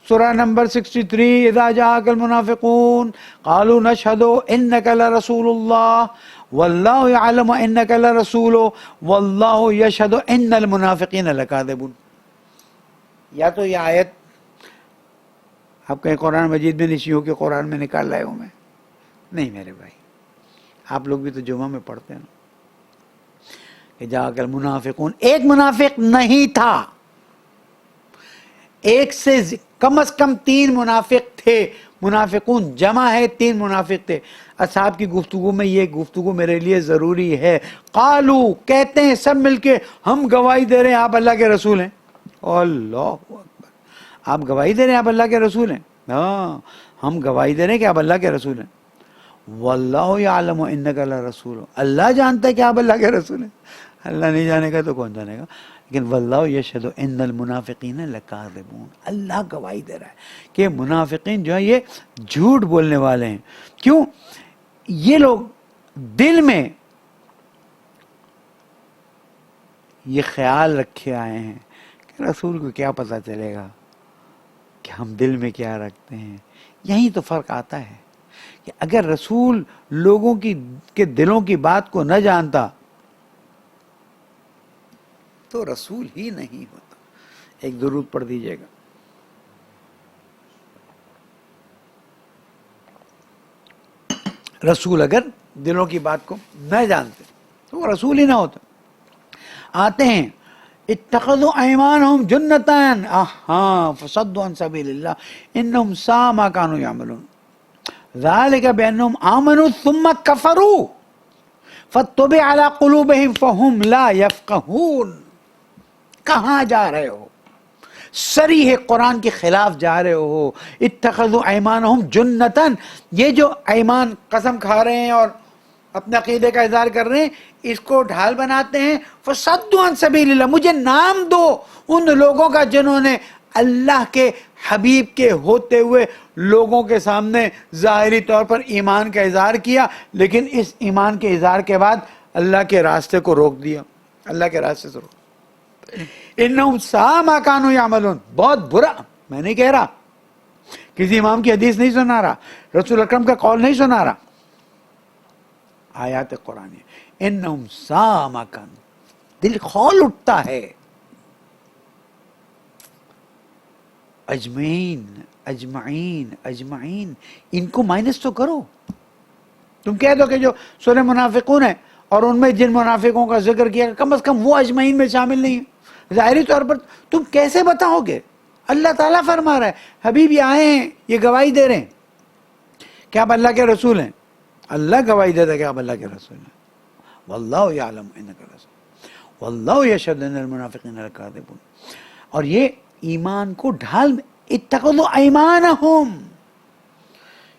سورہ نمبر 63, اذا جاءک المنافقون قالوا نشہد انک لرسول اللہ واللہ یعلم انک لرسول واللہ یشہد ان المنافقین لکاذبون. یا تو یہ آیت آپ کہیں قرآن مجید میں نہیں ہو کہ قرآن میں نکال لائے ہوں میں, نہیں میرے بھائی, آپ لوگ بھی تو جمعہ میں پڑھتے ہیں نا کہ جاءک المنافقون. ایک منافق نہیں تھا, ایک سے کم از کم 3 منافق تھے، منافقون جمع ہے 3 منافق تھے۔ اصحاب کی گفتگو میں یہ گفتگو میرے لیے ضروری ہے۔ قالو کہتے ہیں سب مل کے، ہم گواہی دے رہے ہیں آپ اللہ کے رسول ہیں۔ اللہ اکبر، آپ گواہی دے رہے ہیں آپ اللہ کے رسول ہیں؟ ہاں ہم گواہی دے رہے ہیں کہ آپ اللہ کے رسول ہیں۔ واللہ یعلم انک لرسول، اللہ جانتا ہے کہ آپ اللہ کے رسول ہیں۔ اللہ نہیں جانے گا تو کون جانے گا؟ لیکن واللہ یشہد ان المنافقین لکاذبون، اللہ گواہی دے رہا ہے کہ منافقین جو ہیں یہ جھوٹ بولنے والے ہیں۔ کیوں؟ یہ لوگ دل میں یہ خیال رکھے آئے ہیں کہ رسول کو کیا پتہ چلے گا کہ ہم دل میں کیا رکھتے ہیں۔ یہی تو فرق آتا ہے کہ اگر رسول لوگوں کے دلوں کی بات کو نہ جانتا تو رسول ہی نہیں ہوتا۔ ایک درود پڑھ دیجئے گا۔ رسول اگر دلوں کی بات کو نہ جانتے تو وہ رسول ہی نہ ہوتا۔ آتے ہیں اتخذوا ایمانہم جنتان فصدوا عن سبیل اللہ انہم ساء ما کانوا یعملون ذالک بانہم آمنوا ثم کفروا فطبع علی قلوبہم فہم لا یفقہون۔ کہاں جا رہے ہو؟ صریح قرآن کے خلاف جا رہے ہو۔ اتخذوا ایمانہم جنتان، یہ جو ایمان قسم کھا رہے ہیں اور اپنے عقیدے کا اظہار کر رہے ہیں، اس کو ڈھال بناتے ہیں۔ فصدوا عن سبیل اللہ، مجھے نام دو ان لوگوں کا جنہوں نے اللہ کے حبیب کے ہوتے ہوئے لوگوں کے سامنے ظاہری طور پر ایمان کا اظہار کیا، لیکن اس ایمان کے اظہار کے بعد اللہ کے راستے کو روک دیا، اللہ کے راستے سے روک۔ انہم ساء ما کانوا یعملون، بہت برا، میں نہیں کہہ رہا، کسی امام کی حدیث نہیں سنا رہا، رسول اکرم کا قول نہیں سنا رہا، آیات قرآن۔ انہم ساء ما کانوا، دل کھول اٹھتا ہے۔ اجمعین اجمعین اجمعین، ان کو مائنس تو کرو۔ تم کہہ دو کہ جو سورہ منافقون ہے اور ان میں جن منافقوں کا ذکر کیا کم از کم وہ اجمعین میں شامل نہیں ہیں، ظاہری طور پر تم کیسے بتاؤ گے؟ اللہ تعالیٰ فرما رہا ہے، حبیب یہ آئے ہیں، یہ گواہی دے رہے ہیں کہ آپ اللہ کے رسول ہیں۔ اللہ گواہی دیتا ہے کہ آپ اللہ کے رسول ہیں۔ واللہ یعلم انک رسول واللہ یشہد ان المنافقین لکاذبون۔ اور یہ ایمان کو ڈھال، اتخذوا ایمانہم،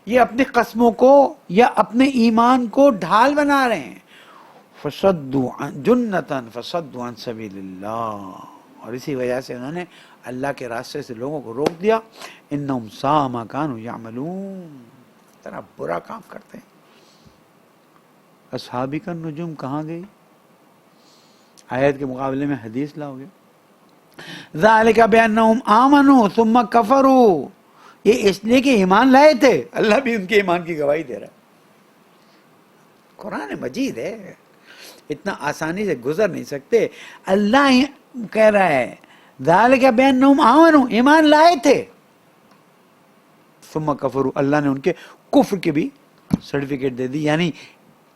یہ اپنی قسموں کو یا اپنے ایمان کو ڈھال بنا رہے ہیں۔ فصدوا جنتاً فصدوا عن سبیل اللہ، اور اسی وجہ سے انہوں نے اللہ کے راستے سے لوگوں کو روک دیا۔ انہم ساء ما کانوا یعملون، اتنا برا کام کرتے ہیں۔ اصحابی کا نجوم کہاں گئی؟ آیت کے مقابلے میں حدیث لاؤ گے۔ ذالک بانہم آمنوا ثم کفروا، یہ اس لیے کہ ایمان لائے تھے، اللہ بھی ان کے ایمان کی گواہی دے رہا ہے۔ قرآن مجید ہے، اتنا آسانی سے گزر نہیں سکتے۔ اللہ کہہ رہا ہے ذالک بانہم آمنوا، ایمان لائے تھے، ثم کفروا، اللہ نے ان کے کفر کی بھی سرٹیفکیٹ دے دی۔ یعنی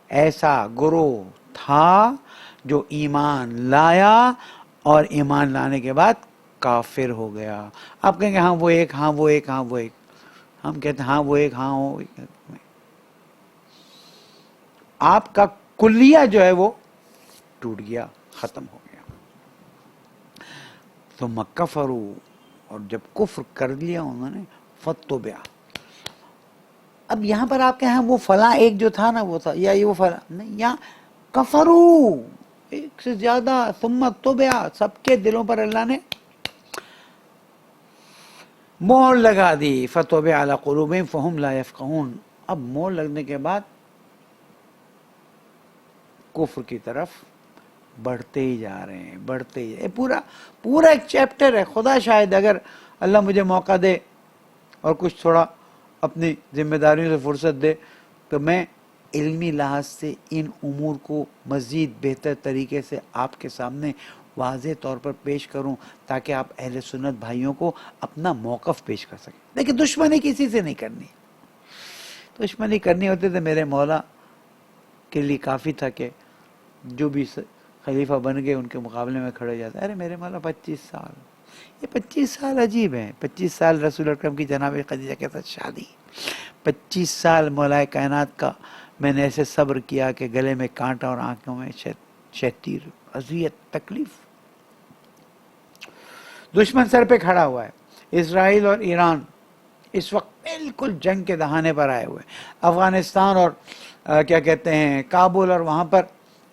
ایسا گروہ تھا جو ایمان لایا اور ایمان لانے کے بعد کافر ہو گیا۔ آپ کہیں گے ہاں وہ ایک، ہاں وہ ایک، ہاں وہ ایک، ہم کہتے ہیں ہاں وہ ایک، ہاں وہ ایک۔ آپ کا کلیہ جو ہے وہ ٹوٹ گیا، ختم ہو گیا۔ ثم کفروا، اور جب کفر کر لیا انہوں نے، فتبع۔ اب یہاں پر آپ کہیں وہ فلاں ایک جو تھا نا وہ تھا، یا یہ وہ فلاں نہیں، یہاں کفروا، ایک سے زیادہ، ثم طبع، سب کے دلوں پر اللہ نے مہر لگا دی۔ فطبع علی قلوبہم فہم لا یفقہون، اب مہر لگنے کے بعد کفر کی طرف بڑھتے ہی جا رہے ہیں، بڑھتے ہی، پورا ایک چیپٹر ہے۔ خدا شاید اگر اللہ مجھے موقع دے اور کچھ تھوڑا اپنی ذمہ داریوں سے فرصت دے تو میں علمی لحاظ سے ان امور کو مزید بہتر طریقے سے آپ کے سامنے واضح طور پر پیش کروں تاکہ آپ اہل سنت بھائیوں کو اپنا موقف پیش کر سکیں۔ لیکن دشمنی کسی سے نہیں کرنی، دشمنی کرنی ہوتی تو میرے مولا کے لیے کافی تھا کہ جو بھی خلیفہ بن گئے ان کے مقابلے میں کھڑے جاتے، ارے میرے مولا 25 سال یہ 25 سال عجیب ہیں. 25 سال رسول اکرم کی جناب خدیجہ کے ساتھ شادی, 25 سال مولا کائنات کا میں نے ایسے صبر کیا کہ گلے میں کانٹا اور آنکھوں میں شتیر, اذیت, تکلیف. دشمن سر پہ کھڑا ہوا ہے. اسرائیل اور ایران اس وقت بالکل جنگ کے دہانے پر آئے ہوئے. افغانستان اور کیا کہتے ہیں کابل, اور وہاں پر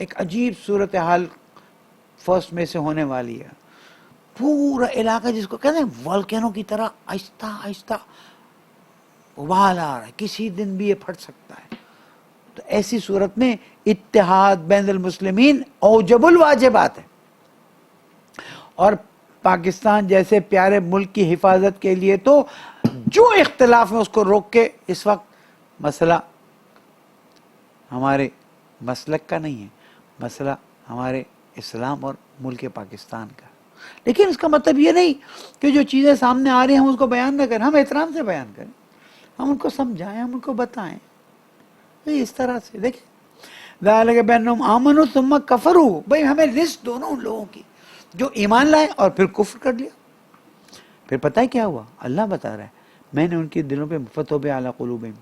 ایک عجیب صورتحال فرسٹ میں سے ہونے والی ہے. پورا علاقہ جس کو کہتے ہیں والکینو کی طرح آہستہ آہستہ ابال آ رہا ہے, کسی دن بھی یہ پھٹ سکتا ہے. تو ایسی صورت میں اتحاد بین المسلمین اوجب الواجبات ہے, اور پاکستان جیسے پیارے ملک کی حفاظت کے لیے تو جو اختلاف ہے اس کو روک کے, اس وقت مسئلہ ہمارے مسلک کا نہیں ہے, مسئلہ ہمارے اسلام اور ملک پاکستان کا. لیکن اس کا مطلب یہ نہیں کہ جو چیزیں سامنے آ رہی ہیں ہم اس کو بیان نہ کریں, ہم احترام سے بیان کریں, ہم ان کو سمجھائیں, ہم ان کو بتائیں. اس طرح سے دیکھیں, ذالک بانہم آمنوا ثم کفروا, بھائی ہمیں لسٹ دو نا ان لوگوں کی جو ایمان لائے اور پھر کفر کر لیا. پھر پتہ ہے کیا ہوا؟ اللہ بتا رہا ہے میں نے ان کے دلوں پہ فتوب علی قلوبہم,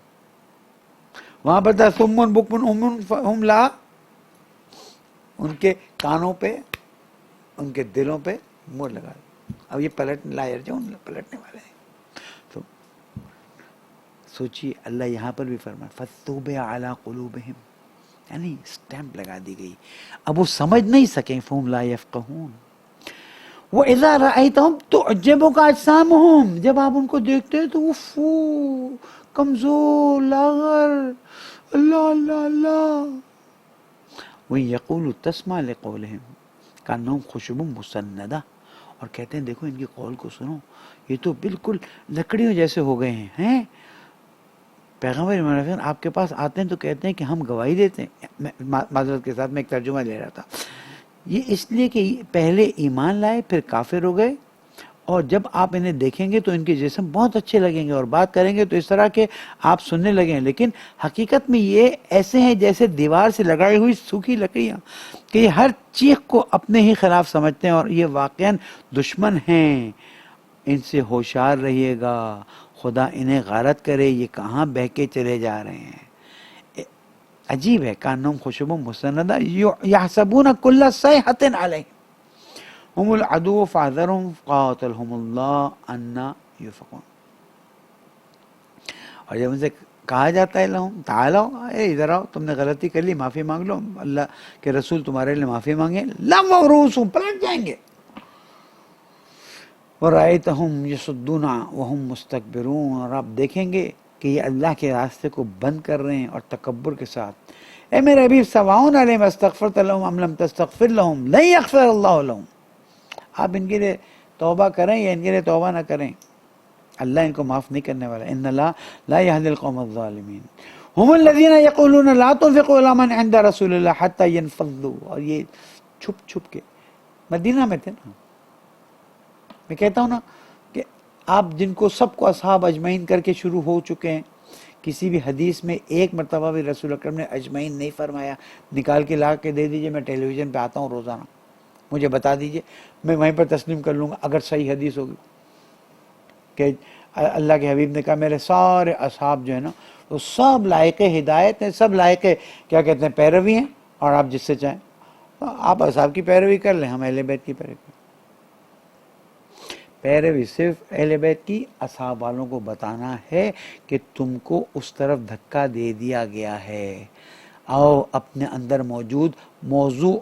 وہاں پر تھا صم بکم عمی فہم لا, ان کے کانوں پہ ان کے دلوں پہ مور لگا. اب یہ پلٹ لائر جو پلٹنے والے ہیں. تو سوچیے اللہ یہاں پر بھی فرمایا فتوب علی قلوبہم, یعنی سٹیمپ لگا دی گئی. اب وہ سمجھ نہیں سکیں, فہم لا یفقہون. وَإِذَا رَأَيْتَهُمْ تُعْجِبُكَ أَجْسَامُهُمْ, جب آپ ان کو دیکھتے ہیں تو وہ کمزور, لاغر, اللہ اللہ اللہ. وَإِن يَقُولُوا تَسْمَعْ لِقَوْلِهِمْ كَأَنَّهُمْ خُشُبٌ مُّسَنَّدَةٌ, اور کہتے ہیں دیکھو ان کی قول کو سنو, یہ تو بالکل لکڑیوں جیسے ہو گئے ہیں. پیغمبر منافقین آپ کے پاس آتے ہیں تو کہتے ہیں کہ ہم گواہی دیتے ہیں. معذرت کے ساتھ میں ایک ترجمہ لے رہا تھا. یہ اس لیے کہ پہلے ایمان لائے پھر کافر ہو گئے, اور جب آپ انہیں دیکھیں گے تو ان کے جسم بہت اچھے لگیں گے اور بات کریں گے تو اس طرح کے آپ سننے لگیں, لیکن حقیقت میں یہ ایسے ہیں جیسے دیوار سے لگائی ہوئی سوکھی لکڑیاں, کہ یہ ہر چیخ کو اپنے ہی خلاف سمجھتے ہیں اور یہ واقعاً دشمن ہیں. ان سے ہوشیار رہیے گا, خدا انہیں غارت کرے, یہ کہاں بہہ کے چلے جا رہے ہیں. عجیب ہے, کانہم خشب مسندہ یحسبون کل صیحۃ علیہم ہم العدو فاحذرہم قاتلہم اللہ انا یؤفکون. اور جب ان سے کہا جاتا ہے لہم تعالو, ادھر آؤ, تم نے غلطی کر لی, معافی مانگ لو, اللہ کے رسول تمہارے لیے معافی مانگے, لم رؤوسہم, پلٹ جائیں گے. وَرَأَيْتَهُمْ يَصُدُّونَ وَهُمْ مُسْتَكْبِرُونَ, اور آپ دیکھیں گے کہ یہ اللہ کے راستے کو بند کر رہے ہیں اور تکبر کے ساتھ. اے میرے حبیب سواء علیہم استغفرت لہم ام لم تستغفر لہم لن یغفر اللہ لہم, آپ ان کے لیے توبہ کریں یا ان کے لیے توبہ نہ کریں, اللہ ان کو معاف نہیں کرنے والا. ان اللہ لا یہدی القوم الظالمین. ہم الذین یقولون لا تنفقوا علی من عند رسول اللہ حتی ینفضوا, اور یہ چھپ چھپ کے مدینہ میں تھے نا. میں کہتا ہوں نا کہ آپ جن کو سب کو اصحاب اجمعین کر کے شروع ہو چکے ہیں, کسی بھی حدیث میں ایک مرتبہ بھی رسول اکرم نے اجمعین نہیں فرمایا. نکال کے لا کے دے دیجئے, میں ٹیلی ویژن پہ آتا ہوں روزانہ, مجھے بتا دیجئے, میں وہیں پر تسلیم کر لوں گا اگر صحیح حدیث ہوگی کہ اللہ کے حبیب نے کہا میرے سارے اصحاب جو ہے نا وہ سب لائق ہدایت ہیں, سب لائق کیا کہتے ہیں پیروی ہیں, اور آپ جس سے چاہیں آپ اصحاب کی پیروی کر لیں, ہم اہل بیت کی پیروی کریں. پیروی صرف اہل بیت کی, اصحاب والوں کو بتانا ہے کہ تم کو اس طرف دھکا دے دیا گیا ہے, آؤ اپنے اندر موجود موضوع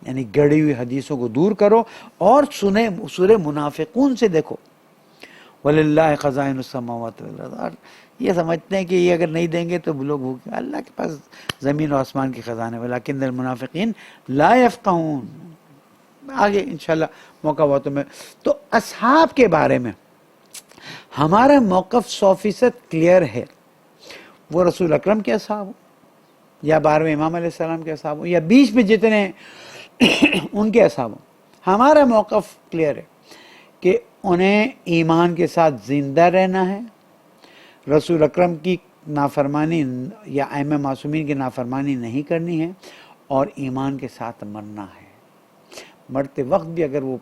یعنی گڑی ہوئی حدیثوں کو دور کرو اور سنیں سورہ منافقون سے دیکھو. وَلِلَّهِ خَزَائِنُ السَّمَاوَاتِ وَالْأَرْضِ, یہ سمجھتے ہیں کہ یہ اگر نہیں دیں گے تو لوگ بھوکے, اللہ کے پاس زمین و آسمان کے خزانے, وَلَكِنَّ الْمُنَافِقِينَ لَا يَفْقَهُونَ. آگے انشاءاللہ موقع ہوا تو میں. تو اصحاب کے بارے میں ہمارا موقف 100% کلیئر ہے, وہ رسول اکرم کے اصحاب ہوں یا 12ویں امام علیہ السلام کے اصحاب ہوں یا بیچ میں جتنے ان کے اصحاب ہوں, ہمارا موقف کلیئر ہے کہ انہیں ایمان کے ساتھ زندہ رہنا ہے, رسول اکرم کی نافرمانی یا ائمہ معصومین کی نافرمانی نہیں کرنی ہے, اور ایمان کے ساتھ مرنا ہے. مرتے وقت بھی اگر وہ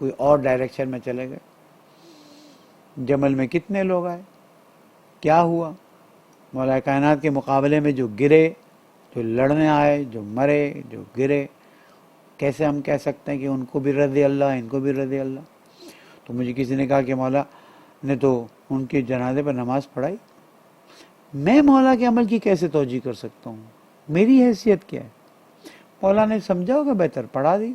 کوئی اور ڈائریکشن میں چلے گئے. جمل میں کتنے لوگ آئے, کیا ہوا؟ مولا کائنات کے مقابلے میں جو گرے, جو لڑنے آئے, جو مرے, جو گرے, کیسے ہم کہہ سکتے ہیں کہ ان کو بھی رضی اللہ, ان کو بھی رضی اللہ؟ تو مجھے کسی نے کہا کہ مولا نے تو ان کے جنازے پر نماز پڑھائی. میں مولا کے عمل کی کیسے توجیہ کر سکتا ہوں؟ میری حیثیت کیا ہے؟ مولا نے سمجھا ہوگا بہتر, پڑھا دی.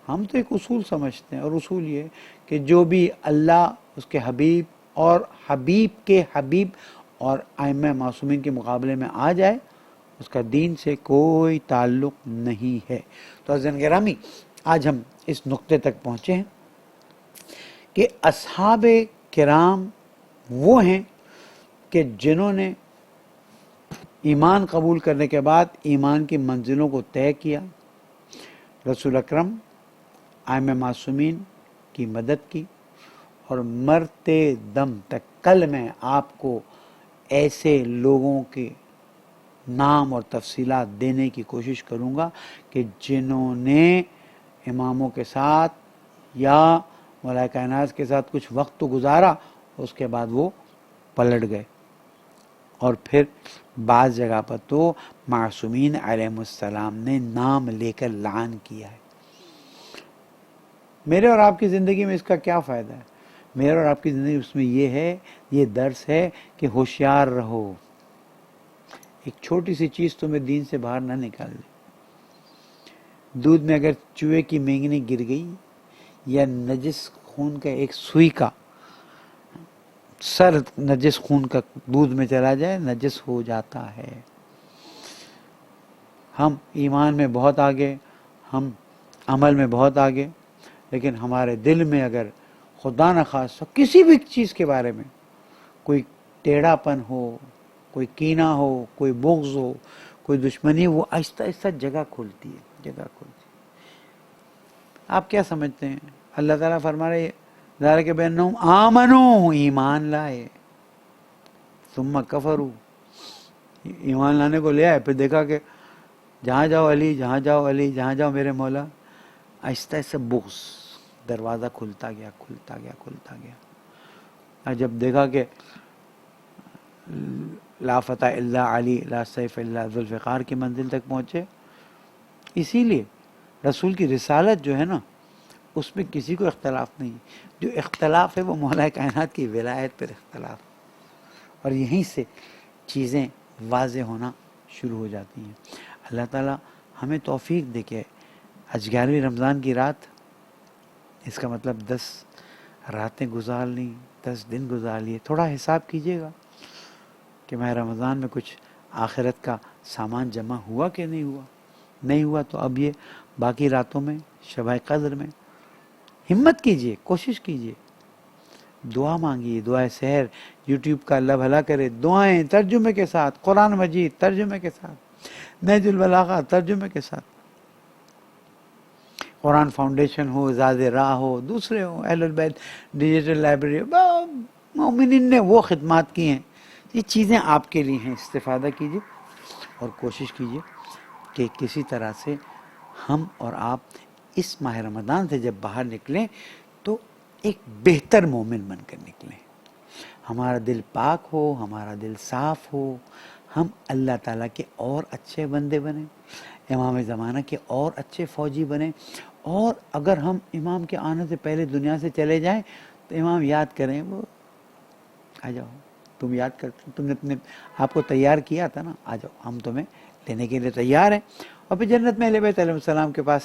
ہم تو ایک اصول سمجھتے ہیں, اور اصول یہ کہ جو بھی اللہ, اس کے حبیب اور حبیب کے حبیب اور ائمہ معصومین کے مقابلے میں آ جائے, اس کا دین سے کوئی تعلق نہیں ہے. تو عزیزان گرامی, آج ہم اس نقطے تک پہنچے ہیں کہ اصحاب کرام وہ ہیں کہ جنہوں نے ایمان قبول کرنے کے بعد ایمان کی منزلوں کو طے کیا, رسول اکرم ائمہ معصومین کی مدد کی, اور مرتے دم تک. کل میں آپ کو ایسے لوگوں کے نام اور تفصیلات دینے کی کوشش کروں گا کہ جنہوں نے اماموں کے ساتھ یا مولا کائنات کے ساتھ کچھ وقت تو گزارا, اس کے بعد وہ پلٹ گئے, اور پھر بعض جگہ پر تو معصومین علیہ السلام نے نام لے کر لعن کیا ہے. میرے اور آپ کی زندگی میں اس کا کیا فائدہ ہے؟ میرے اور آپ کی زندگی اس میں یہ ہے, یہ درس ہے کہ ہوشیار رہو. ایک چھوٹی سی چیز تمہیں دین سے باہر نہ نکال دے. دودھ میں اگر چوہے کی مینگنی گر گئی, یا نجس خون کا ایک سوئی کا سر نجس خون کا دودھ میں چلا جائے, نجس ہو جاتا ہے. ہم ایمان میں بہت آگے, ہم عمل میں بہت آگے, لیکن ہمارے دل میں اگر خدا نخواستہ کسی بھی چیز کے بارے میں کوئی ٹیڑھا پن ہو, کوئی کینہ ہو, کوئی بغض ہو, کوئی دشمنی, وہ آہستہ آہستہ جگہ کھولتی ہے, جگہ کھولتی ہے. آپ کیا سمجھتے ہیں؟ اللہ تعالیٰ فرما رہے ذالک بانہم آمنوا, ایمان لائے, ثم کفروا, ایمان لانے کو لے آئے, پھر دیکھا کہ جہاں جاؤ علی, جہاں جاؤ علی, جہاں جاؤ میرے مولا, آہستہ آہستہ بغض دروازہ کھلتا گیا, کھلتا گیا, کھلتا گیا. اور جب دیکھا کہ لا فتح الا علی, لا سیف الا ذوالفقار کی منزل تک پہنچے. اسی لیے رسول کی رسالت جو ہے نا, اس میں کسی کو اختلاف نہیں. جو اختلاف ہے وہ مولا کائنات کی ولایت پر اختلاف, اور یہیں سے چیزیں واضح ہونا شروع ہو جاتی ہیں. اللہ تعالیٰ ہمیں توفیق دے کے آج 11ویں رمضان کی رات, اس کا مطلب 10 راتیں گزار لیں, 10 دن گزار لیے. تھوڑا حساب کیجئے گا کہ ماہ رمضان میں کچھ آخرت کا سامان جمع ہوا کہ نہیں ہوا. نہیں ہوا تو اب یہ باقی راتوں میں, شب قدر میں ہمت کیجئے, کوشش کیجئے, دعا مانگیے, دعائے سحر یوٹیوب کا اللہ بھلا کرے, دعائیں ترجمے کے ساتھ, قرآن مجید ترجمے کے ساتھ, نہج البلاغہ ترجمے کے ساتھ, قرآن فاؤنڈیشن ہو, زاد راہ ہو, دوسرے ہو, اہل البیت ڈیجیٹل لائبریری, مومنین نے وہ خدمات کی ہیں. یہ چیزیں آپ کے لیے ہیں, استفادہ کیجئے اور کوشش کیجئے کہ کسی طرح سے ہم اور آپ اس ماہ رمضان سے جب باہر نکلیں تو ایک بہتر مومن بن کر نکلیں. ہمارا دل پاک ہو, ہمارا دل صاف ہو, ہم اللہ تعالیٰ کے اور اچھے بندے بنیں, امام زمانہ کے اور اچھے فوجی بنیں. اور اگر ہم امام کے آنے سے پہلے دنیا سے چلے جائیں تو امام یاد کریں, وہ آ جاؤ, تم یاد کر, تم نے اپنے آپ کو تیار کیا تھا نا, آ جاؤ, ہم تمہیں لینے کے لیے تیار ہیں. اور پھر جنت میں اہل بیت علیہ السلام کے پاس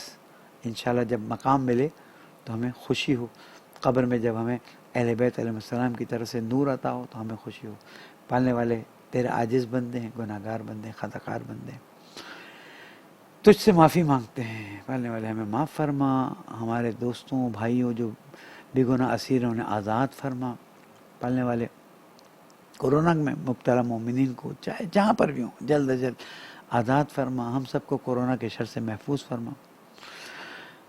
انشاءاللہ جب مقام ملے تو ہمیں خوشی ہو. قبر میں جب ہمیں اہل بیت علیہ السلام کی طرف سے نور عطا ہو تو ہمیں خوشی ہو. پالنے والے تیرے عاجز بندے ہیں, گناہگار بندے ہیں, خطاکار بندے ہیں, تجھ سے معافی مانگتے ہیں. پالنے والے ہمیں معاف فرما, ہمارے دوستوں بھائیوں جو بے گناہ اسیر ہیں انہیں آزاد فرما. پالنے والے کورونا میں مبتلا مومنین کو چاہے جہاں پر بھی ہوں جلد از جلد آزاد فرما. ہم سب کو کورونا کے شر سے محفوظ فرما.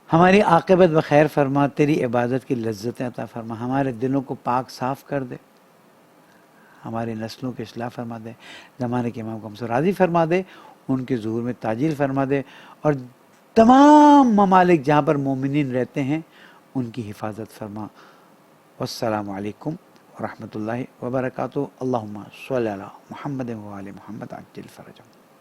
ہماری عاقبت بخیر فرما, تیری عبادت کی لذتیں عطا فرما. ہمارے دلوں کو پاک صاف کر دے, ہماری نسلوں کی اصلاح فرما دے, زمانے کے امام کو ہم سے راضی فرما دے, ان کے ظہور میں تاجیل فرما دے, اور تمام ممالک جہاں پر مومنین رہتے ہیں ان کی حفاظت فرما. والسلام علیکم ورحمۃ اللہ وبرکاتہ. اللہم صلی علی محمد و آل محمد عجل فرجہم.